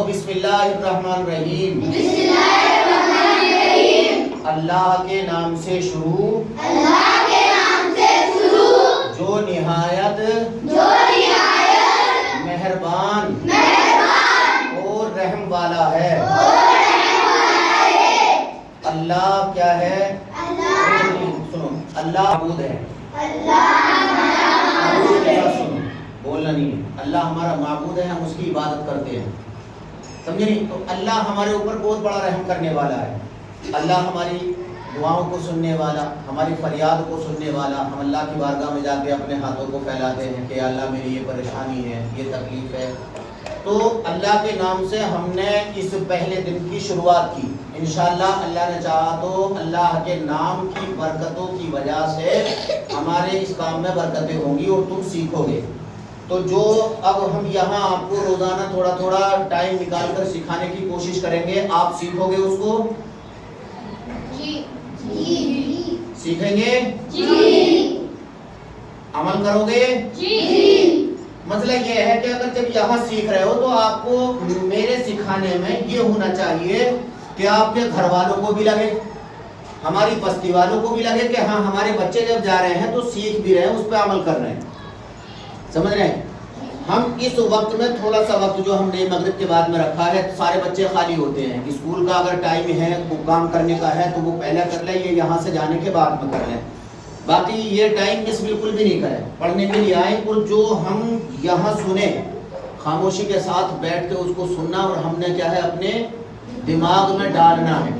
بسم اللہ الرحمن الرحیم. بسم اللہ الرحمن الرحیم. اللہ کے نام سے شروع. اللہ کے نام سے شروع. جو نہایت مہربان اور رحم والا ہے. اللہ کیا ہے؟ سنو، اللہ معبود ہے. سنو، بولنا نہیں ہے. اللہ ہمارا معبود ہے، ہم اس کی عبادت کرتے ہیں. سمجھے نہیں؟ تو اللہ ہمارے اوپر بہت بڑا رحم کرنے والا ہے. اللہ ہماری دعاؤں کو سننے والا، ہماری فریاد کو سننے والا. ہم اللہ کی بارگاہ میں جا کے اپنے ہاتھوں کو پھیلاتے ہیں کہ اللہ میری یہ پریشانی ہے، یہ تکلیف ہے. تو اللہ کے نام سے ہم نے اس پہلے دن کی شروعات کی. انشاءاللہ اللہ نے چاہا تو اللہ کے نام کی برکتوں کی وجہ سے ہمارے اس کام میں برکتیں ہوں گی اور تم سیکھو گے. تو جو اب ہم یہاں آپ کو روزانہ تھوڑا تھوڑا ٹائم نکال کر سکھانے کی کوشش کریں گے، آپ سیکھو گے اس کو؟ سیکھیں گے؟ عمل کرو گے؟ مسئلہ یہ ہے کہ اگر جب یہاں سیکھ رہے ہو تو آپ کو میرے سکھانے میں یہ ہونا چاہیے کہ آپ کے گھر والوں کو بھی لگے، ہماری بستی والوں کو بھی لگے کہ ہاں ہمارے بچے جب جا رہے ہیں تو سیکھ بھی رہے ہیں، اس پہ عمل کر رہے ہیں. سمجھ رہے ہیں؟ ہم اس وقت میں تھوڑا سا وقت جو ہم نے مغرب کے بعد میں رکھا ہے، سارے بچے خالی ہوتے ہیں. اسکول کا اگر ٹائم ہے، کام کرنے کا ہے تو وہ پہلے کر لیں، یہ یہاں سے جانے کے بعد میں کر لیں. باقی یہ ٹائم مس بالکل بھی نہیں کریں، پڑھنے کے لیے آئیں اور جو ہم یہاں سنیں خاموشی کے ساتھ بیٹھ کے اس کو سننا اور ہم نے کیا ہے اپنے دماغ میں ڈالنا ہے.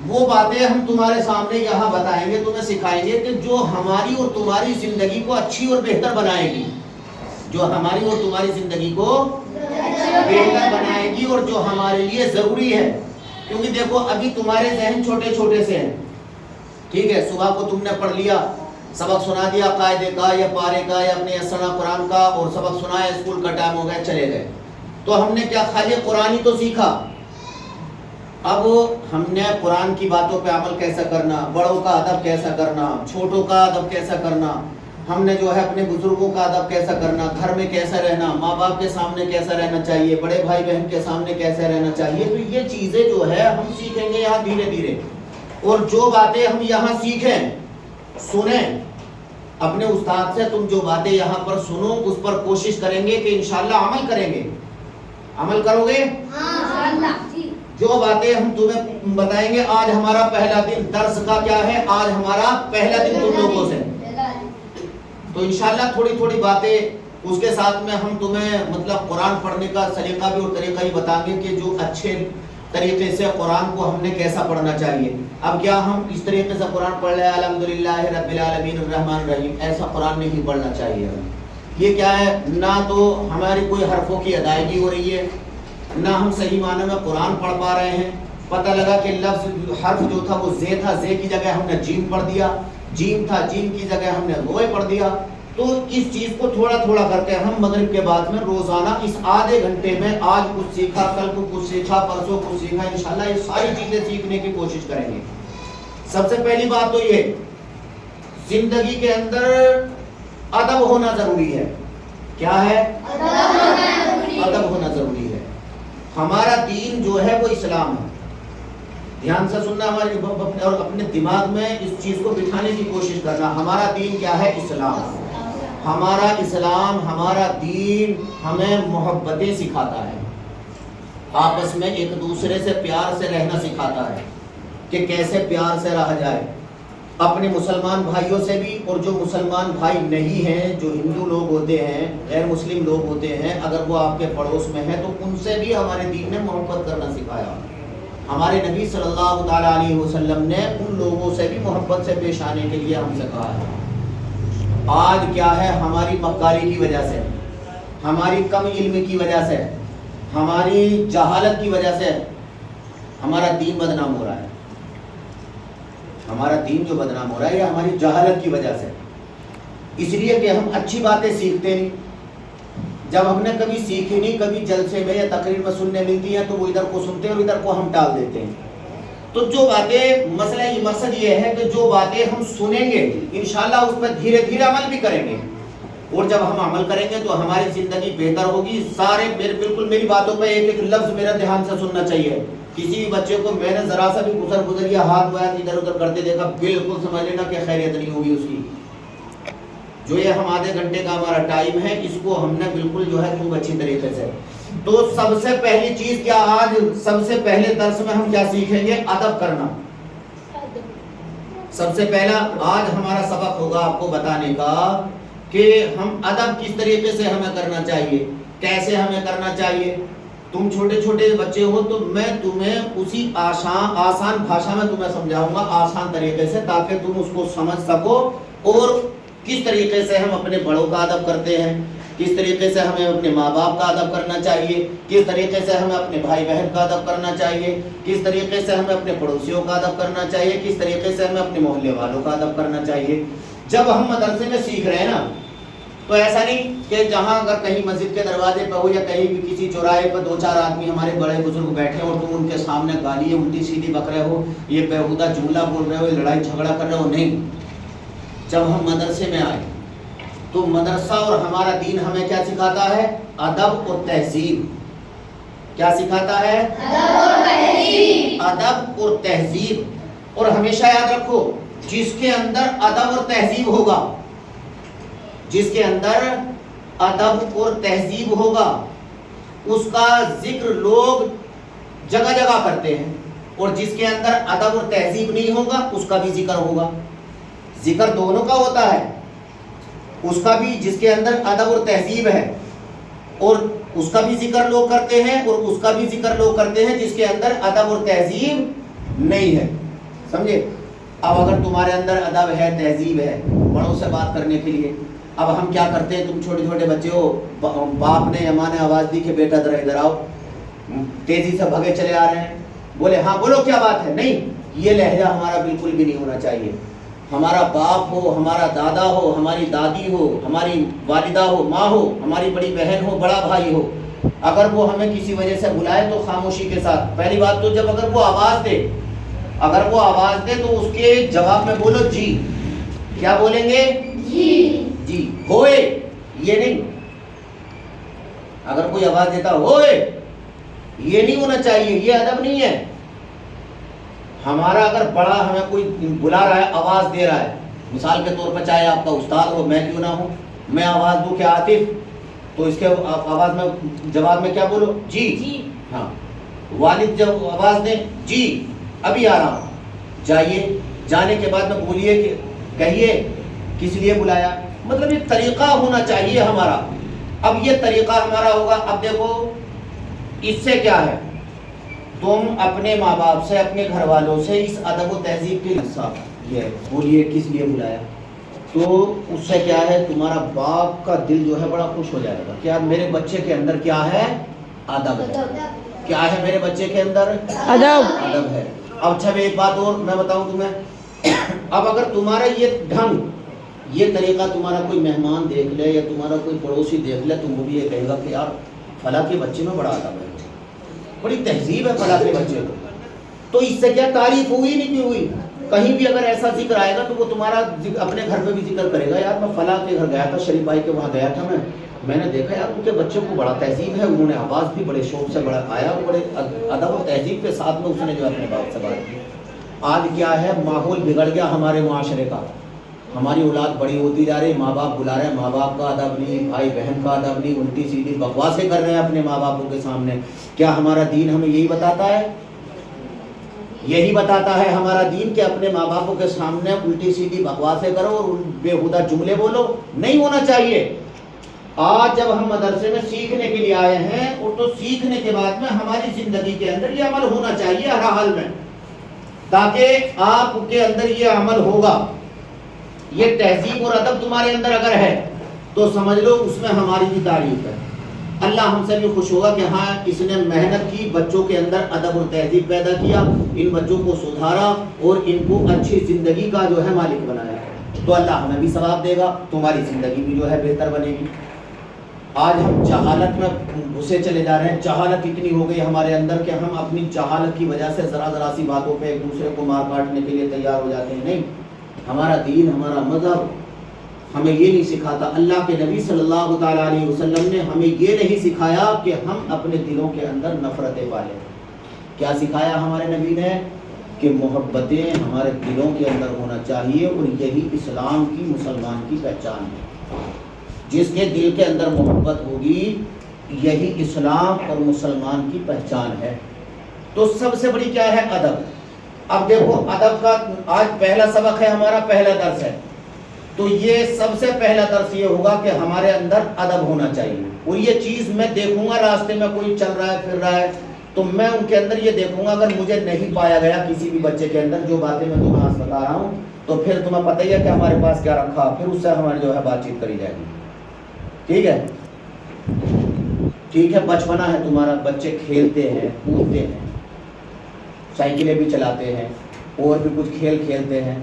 وہ باتیں ہم تمہارے سامنے یہاں بتائیں گے، تمہیں سکھائیں گے کہ جو ہماری اور تمہاری زندگی کو اچھی اور بہتر بنائے گی، جو ہماری اور تمہاری زندگی کو بہتر بنائے گی اور جو ہمارے لیے ضروری ہے. کیونکہ دیکھو ابھی تمہارے ذہن چھوٹے چھوٹے سے ہیں، ٹھیک ہے؟ صبح کو تم نے پڑھ لیا، سبق سنا دیا قاعدے کا یا پارے کا یا اپنے یسنا قرآن کا، اور سبق سنایا، اسکول کا ٹائم ہو گیا، چلے گئے. تو ہم نے کیا خالی قرآن ہی تو سیکھا. اب ہم نے قرآن کی باتوں پہ عمل کیسا کرنا، بڑوں کا ادب کیسا کرنا، چھوٹوں کا ادب کیسا کرنا، ہم نے جو ہے اپنے بزرگوں کا ادب کیسا کرنا، گھر میں کیسا رہنا، ماں باپ کے سامنے کیسا رہنا چاہیے، بڑے بھائی بہن کے سامنے کیسا رہنا چاہیے. تو یہ چیزیں جو ہے ہم سیکھیں گے یہاں دھیرے دھیرے. اور جو باتیں ہم یہاں سیکھیں، سنیں اپنے استاد سے، تم جو باتیں یہاں پر سنو اس پر کوشش کریں گے کہ انشاءاللہ عمل کریں گے. عمل کرو گے؟ جو باتیں ہم تمہیں بتائیں گے، آج ہمارا پہلا دن درس کا کیا ہے، آج ہمارا پہلا دن تم لوگوں سے، تو انشاءاللہ تھوڑی تھوڑی باتیں اس کے ساتھ میں ہم تمہیں مطلب قرآن پڑھنے کا سلیقہ بھی اور طریقہ ہی بتائیں گے کہ جو اچھے طریقے سے قرآن کو ہم نے کیسا پڑھنا چاہیے. اب کیا ہم اس طریقے سے قرآن پڑھ رہے ہیں الحمدللہ رب العالمین الرحمن الرحیم، ایسا قرآن نہیں پڑھنا چاہیے. یہ کیا ہے، نہ تو ہماری کوئی حرفوں کی ادائیگی ہو رہی ہے، نہ ہم صحیح معنی میں قرآن پڑھ پا رہے ہیں. پتہ لگا کہ لفظ حرف جو تھا وہ زے تھا، زے کی جگہ ہم نے جیم پڑھ دیا، جیم تھا، جیم کی جگہ ہم نے روئے پڑھ دیا. تو اس چیز کو تھوڑا تھوڑا کر کے ہم مغرب کے بعد میں روزانہ اس آدھے گھنٹے میں آج کچھ سیکھا، کل کو کچھ سیکھا، پرسوں کچھ سیکھا، انشاءاللہ یہ ساری چیزیں سیکھنے کی کوشش کریں گے. سب سے پہلی بات تو یہ زندگی کے اندر ادب ہونا ضروری ہے. کیا ہے؟ ادب ہونا ضروری ہے. ہمارا دین جو ہے وہ اسلام ہے. دھیان سے سننا ہمارے اور اپنے دماغ میں اس چیز کو بٹھانے کی کوشش کرنا. ہمارا دین کیا ہے؟ اسلام. ہمارا اسلام، ہمارا دین ہمیں محبتیں سکھاتا ہے، آپس میں ایک دوسرے سے پیار سے رہنا سکھاتا ہے کہ کیسے پیار سے رہا جائے اپنے مسلمان بھائیوں سے بھی، اور جو مسلمان بھائی نہیں ہیں، جو ہندو لوگ ہوتے ہیں، غیر مسلم لوگ ہوتے ہیں، اگر وہ آپ کے پڑوس میں ہیں تو ان سے بھی ہمارے دین نے محبت کرنا سکھایا. ہمارے نبی صلی اللہ تعالیٰ علیہ وسلم نے ان لوگوں سے بھی محبت سے پیش آنے کے لیے ہم سے کہا ہے. آج کیا ہے، ہماری مکاری کی وجہ سے، ہماری کم علم کی وجہ سے، ہماری جہالت کی وجہ سے ہمارا دین بدنام ہو رہا ہے. ہمارا دین جو بدنام ہو رہا ہے یہ ہماری جہالت کی وجہ سے. اس لیے کہ ہم اچھی باتیں سیکھتے نہیں. جب ہم نے کبھی سیکھی نہیں، کبھی جلسے میں یا تقریر میں سننے ملتی ہیں تو وہ ادھر کو سنتے ہیں اور ادھر کو ہم ٹال دیتے ہیں. تو جو باتیں مقصد یہ ہے کہ جو باتیں ہم سنیں گے انشاءاللہ اس پر دھیرے دھیرے عمل بھی کریں گے. اور جب ہم عمل کریں گے تو ہماری زندگی بہتر ہوگی. سارے بالکل میری باتوں پہ ایک ایک لفظ میرا دھیان سے سننا چاہیے. کسی بھی بچے کو میں نے ذرا سا بھی گزر یا ہاتھ وہاں ادھر ادھر کرتے دیکھا, بالکل سمجھ لینا کہ خیریت نہیں ہوگی اس کی. جو یہ ہم آدھے گھنٹے کا ہمارا ٹائم ہے, اس کو ہم نے بالکل جو ہے خوب اچھی طریقے سے. تو سب سے پہلی چیز کیا, آج سب سے پہلے درس میں ہم کیا سیکھیں گے؟ ادب کرنا. سب سے پہلا آج ہمارا سبق ہوگا آپ کو بتانے کا کہ ہم ادب کس طریقے سے ہمیں کرنا چاہیے, کیسے ہمیں کرنا چاہیے. تم چھوٹے چھوٹے بچے ہو تو میں تمہیں اسی آسان بھاشا میں تمہیں سمجھاؤں گا, آسان طریقے سے, تاکہ تم اس کو سمجھ سکو. اور کس طریقے سے ہم اپنے بڑوں کا ادب کرتے ہیں, کس طریقے سے ہمیں اپنے ماں باپ کا ادب کرنا چاہیے, کس طریقے سے ہمیں اپنے بھائی بہن کا ادب کرنا چاہیے, کس طریقے سے ہمیں اپنے پڑوسیوں کا ادب کرنا چاہیے, کس طریقے سے ہمیں اپنے محلے والوں کا ادب کرنا چاہیے. جب ہم مدرسے میں سیکھ رہے ہیں نا, تو ایسا نہیں کہ جہاں اگر کہیں مسجد کے دروازے پہ ہو یا کہیں بھی کسی چوراہے پہ 2-4 آدمی ہمارے بڑے بزرگ بیٹھے ہو, تم ان کے سامنے گالی الٹی سیدھی بک رہے ہو, یہ بیہودہ جملہ بول رہے ہو, لڑائی جھگڑا کر رہے ہو. نہیں. جب ہم مدرسے میں آئے تو مدرسہ اور ہمارا دین ہمیں کیا سکھاتا ہے؟ ادب اور تہذیب. کیا سکھاتا ہے؟ ادب اور تہذیب. ادب اور تہذیب. اور ہمیشہ یاد رکھو, جس کے اندر ادب اور تہذیب ہوگا, جس کے اندر ادب اور تہذیب ہوگا, اس کا ذکر لوگ جگہ جگہ کرتے ہیں. اور جس کے اندر ادب اور تہذیب نہیں ہوگا, اس کا بھی ذکر ہوگا. ذکر دونوں کا ہوتا ہے, اس کا بھی, جس کے اندر ادب اور تہذیب ہے, اور اس کا بھی ذکر لوگ کرتے ہیں, اور اس کا بھی ذکر لوگ کرتے ہیں جس کے اندر ادب اور تہذیب نہیں ہے. سمجھے؟ اب اگر تمہارے اندر ادب ہے, تہذیب ہے, بڑوں سے بات کرنے کے لیے, اب ہم کیا کرتے ہیں, تم چھوٹے چھوٹے بچے ہو, باپ نے یا ماں نے آواز دی کہ بیٹا ذرا ادھر آؤ, تیزی سے بھگے چلے آ رہے ہیں, بولے ہاں بولو کیا بات ہے. نہیں, یہ لہجہ ہمارا بالکل بھی نہیں ہونا چاہیے. ہمارا باپ ہو, ہمارا دادا ہو, ہماری دادی ہو, ہماری والدہ ہو, ماں ہو, ہماری بڑی بہن ہو, بڑا بھائی ہو, اگر وہ ہمیں کسی وجہ سے بلائے تو خاموشی کے ساتھ. پہلی بات تو جب اگر وہ آواز دے, اگر وہ آواز دے تو اس کے جواب میں بولو جی. کیا بولیں گے؟ جی. جی. ہوئے, یہ نہیں. اگر کوئی آواز دیتا ہوئے, یہ نہیں ہونا چاہیے, یہ ادب نہیں ہے. ہمارا اگر بڑا ہمیں کوئی بلا رہا ہے, آواز دے رہا ہے, مثال کے طور پر چاہے آپ کا استاد ہو, میں کیوں نہ ہوں, میں آواز دوں کہ عاطف, تو اس کے آواز میں جواب میں کیا بولو؟ جی. ہاں. والد جب آواز دیں, جی ابھی آ رہا ہوں, جائیے. جانے کے بعد میں بولیے کہ کہیے کس لیے بلایا. مطلب یہ طریقہ ہونا چاہیے ہمارا. اب یہ طریقہ ہمارا ہوگا. اب دیکھو اس سے کیا ہے, تم اپنے ماں باپ سے, اپنے گھر والوں سے اس ادب و تہذیب کے حساب یہ بولیے کس لیے بلایا, تو اس سے کیا ہے, تمہارا باپ کا دل جو ہے بڑا خوش ہو جائے گا. کیا میرے بچے کے اندر کیا ہے؟ ادب ہے. کیا ہے میرے بچے کے اندر؟ ادب ہے. اب اچھا ایک بات اور میں بتاؤں تمہیں, اب اگر تمہارا یہ ڈھنگ, یہ طریقہ تمہارا کوئی مہمان دیکھ لے یا تمہارا کوئی پڑوسی دیکھ لے, تو وہ بھی یہ کہے گا کہ یار فلاں کے بچے میں بڑا ادب ہے, بڑی تہذیب ہے فلاں کے بچے کو. تو اس سے کیا تعریف ہوئی نہیں کی ہوئی. کہیں بھی اگر ایسا ذکر آئے گا تو وہ تمہارا اپنے گھر میں بھی ذکر کرے گا, یار میں فلاں کے گھر گیا تھا, شریف بھائی کے وہاں گیا تھا, میں نے دیکھا یار ان کے بچے کو بڑا تہذیب ہے, انہوں نے آواز بھی بڑے شوق سے بڑا آیا, بڑے ادب و تہذیب کے ساتھ میں اس نے جو اپنے باپ سے بات کی. آج کیا ہے, ماحول بگڑ گیا ہمارے معاشرے کا, ہماری اولاد بڑی ہوتی جا رہی, ماں باپ بلا رہے ہیں, ماں باپ کا ادب نہیں, بھائی بہن کا ادب نہیں, الٹی سیدھی بکواسیں کر رہے ہیں اپنے ماں باپوں کے سامنے. کیا ہمارا دین ہمیں یہی بتاتا ہے؟ یہی بتاتا ہے ہمارا دین کہ اپنے ماں باپوں کے سامنے الٹی سیدھی بکواسیں کرو اور بےہودہ جملے بولو؟ نہیں ہونا چاہیے. آج جب ہم مدرسے میں سیکھنے کے لیے آئے ہیں, اور تو سیکھنے کے بعد میں ہماری زندگی کے اندر یہ عمل ہونا چاہیے ہر حال میں, تاکہ آپ کے اندر یہ عمل ہوگا. یہ تہذیب اور ادب تمہارے اندر اگر ہے تو سمجھ لو اس میں ہماری بھی تعریف ہے. اللہ ہم سے بھی خوش ہوگا کہ ہاں اس نے محنت کی, بچوں کے اندر ادب اور تہذیب پیدا کیا, ان بچوں کو سدھارا اور ان کو اچھی زندگی کا جو ہے مالک بنایا. تو اللہ ہمیں بھی ثواب دے گا, تمہاری زندگی بھی جو ہے بہتر بنے گی. آج ہم جہالت میں گھسے چلے جا رہے ہیں. جہالت اتنی ہو گئی ہمارے اندر کہ ہم اپنی جہالت کی وجہ سے ذرا سی باتوں پہ ایک دوسرے کو مار کاٹنے کے لیے تیار ہو جاتے ہیں. نہیں, ہمارا دین, ہمارا مذہب ہمیں یہ نہیں سکھاتا. اللہ کے نبی صلی اللہ تعالیٰ علیہ وسلم نے ہمیں یہ نہیں سکھایا کہ ہم اپنے دلوں کے اندر نفرتیں پالیں. کیا سکھایا ہمارے نبی نے؟ کہ محبتیں ہمارے دلوں کے اندر ہونا چاہیے، اور یہی اسلام کی، مسلمان کی پہچان ہے. جس کے دل کے اندر محبت ہوگی یہی اسلام اور مسلمان کی پہچان ہے. تو سب سے بڑی کیا ہے؟ ادب. اب دیکھو ادب کا آج پہلا سبق ہے ہمارا، پہلا درس ہے. تو یہ سب سے پہلا درس یہ ہوگا کہ ہمارے اندر ادب ہونا چاہیے. اور یہ چیز میں دیکھوں گا راستے میں کوئی چل رہا ہے پھر رہا ہے تو میں ان کے اندر یہ دیکھوں گا، اگر مجھے نہیں پایا گیا کسی بھی بچے کے اندر جو باتیں میں تمہیں آج بتا رہا ہوں، تو پھر تمہیں پتہ ہی ہے کہ ہمارے پاس کیا رکھا، پھر اس سے ہماری جو ہے بات چیت کری جائے گی. ٹھیک ہے؟ ٹھیک ہے. بچپنا ہے تمہارا، بچے کھیلتے ہیں، کودتے ہیں، سائیکلیں بھی چلاتے ہیں، اور بھی کچھ کھیل کھیلتے ہیں،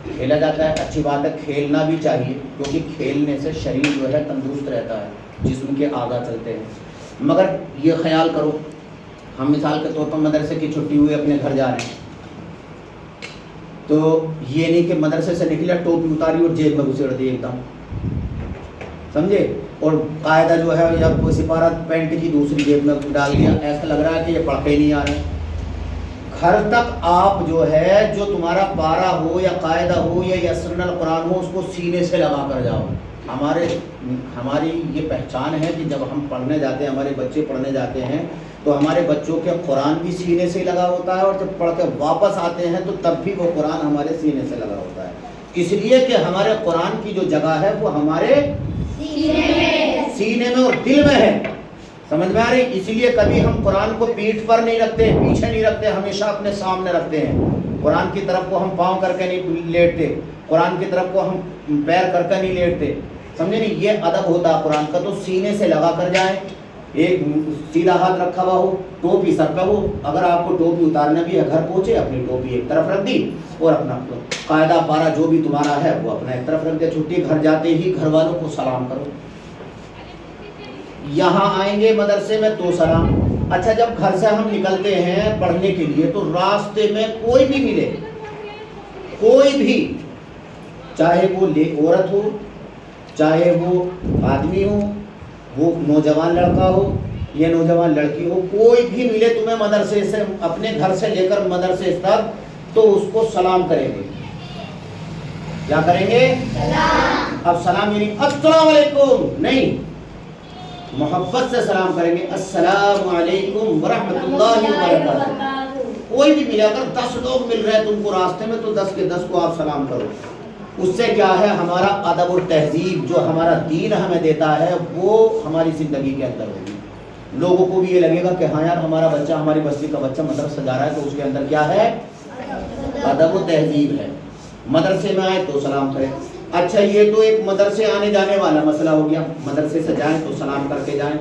کھیلا جاتا ہے. اچھی بات ہے، کھیلنا بھی چاہیے، کیونکہ کھیلنے سے شریر جو ہے تندرست رہتا ہے، جسم کے آگاہ چلتے ہیں. مگر یہ خیال کرو، ہم مثال کے طور پر مدرسے کی چھٹی ہوئی، اپنے گھر جا رہے ہیں، تو یہ نہیں کہ مدرسے سے نکلا ٹوپی اتاری اور جیب میں گھسیڑ دی ایک دم، سمجھے، اور قاعدہ جو ہے یا کوئی سپارہ پینٹ کی دوسری جیب میں ڈال دیا، ایسا لگ رہا ہے کہ یہ پڑھ کے ہی نہیں آ رہے. گھر تک آپ جو ہے، جو تمہارا پارہ ہو یا قاعدہ ہو یا یسرن القرآن ہو، اس کو سینے سے لگا کر جاؤ. ہماری یہ پہچان ہے کہ جب ہم پڑھنے جاتے ہیں، ہمارے بچے پڑھنے جاتے ہیں، تو ہمارے بچوں کے قرآن بھی سینے سے لگا ہوتا ہے، اور جب پڑھ کے واپس آتے ہیں تو تب بھی وہ قرآن ہمارے سینے سے لگا ہوتا ہے. اس لیے کہ ہمارے قرآن کی جو جگہ ہے وہ ہمارے سینے میں اور دل میں ہے. سمجھ میں آ رہی؟ اس لیے کبھی ہم قرآن کو پیٹھ پر نہیں رکھتے، پیچھے نہیں رکھتے، ہمیشہ اپنے سامنے رکھتے ہیں. قرآن کی طرف کو ہم پاؤں کر کے نہیں لیٹتے، قرآن کی طرف کو ہم پیر کر کے نہیں لیٹتے. سمجھے نہیں؟ یہ ادب ہوتا ہے قرآن کا. تو سینے سے لگا کر جائیں، ایک سیدھا ہاتھ رکھا ہوا ہو، ٹوپی سر پہ ہو. اگر آپ کو ٹوپی اتارنا بھی ہے، گھر پہنچے اپنی ٹوپی ایک طرف رکھ دی، اور اپنا قاعدہ پارا جو بھی تمہارا ہے وہ اپنا ایک طرف رکھ دیا. چھٹی گھر جاتے ہی گھر والوں کو سلام کرو. یہاں آئیں گے مدرسے میں تو سلام. اچھا، جب گھر سے ہم نکلتے ہیں پڑھنے کے لیے، تو راستے میں کوئی بھی ملے، کوئی بھی، چاہے وہ عورت ہو، چاہے وہ آدمی ہو، وہ نوجوان لڑکا ہو یا نوجوان لڑکی ہو، کوئی بھی ملے تمہیں مدرسے سے، اپنے گھر سے لے کر مدرسے تک، تو اس کو سلام کریں گے. کیا کریں گے؟ سلام. اب سلام یعنی السلام علیکم نہیں، محبت سے سلام کریں گے. السلام علیکم ورحمۃ اللہ وبرکاتہ. کوئی بھی ملے، اگر 10 لوگ مل رہے ہیں تم کو راستے میں، تو 10 کے 10 کو آپ سلام کرو. اس سے کیا ہے؟ ہمارا ادب اور تہذیب جو ہمارا دین ہمیں دیتا ہے وہ ہماری زندگی کے اندر ہوگی. لوگوں کو بھی یہ لگے گا کہ ہاں یار، ہمارا بچہ، ہماری بستی کا بچہ مدرسہ جا رہا ہے، تو اس کے اندر کیا ہے؟ ادب و تہذیب ہے. مدرسے میں آئے تو سلام کریں. اچھا، یہ تو ایک مدرسے آنے جانے والا مسئلہ ہو گیا. مدرسے سے جائیں تو سلام کر کے جائیں.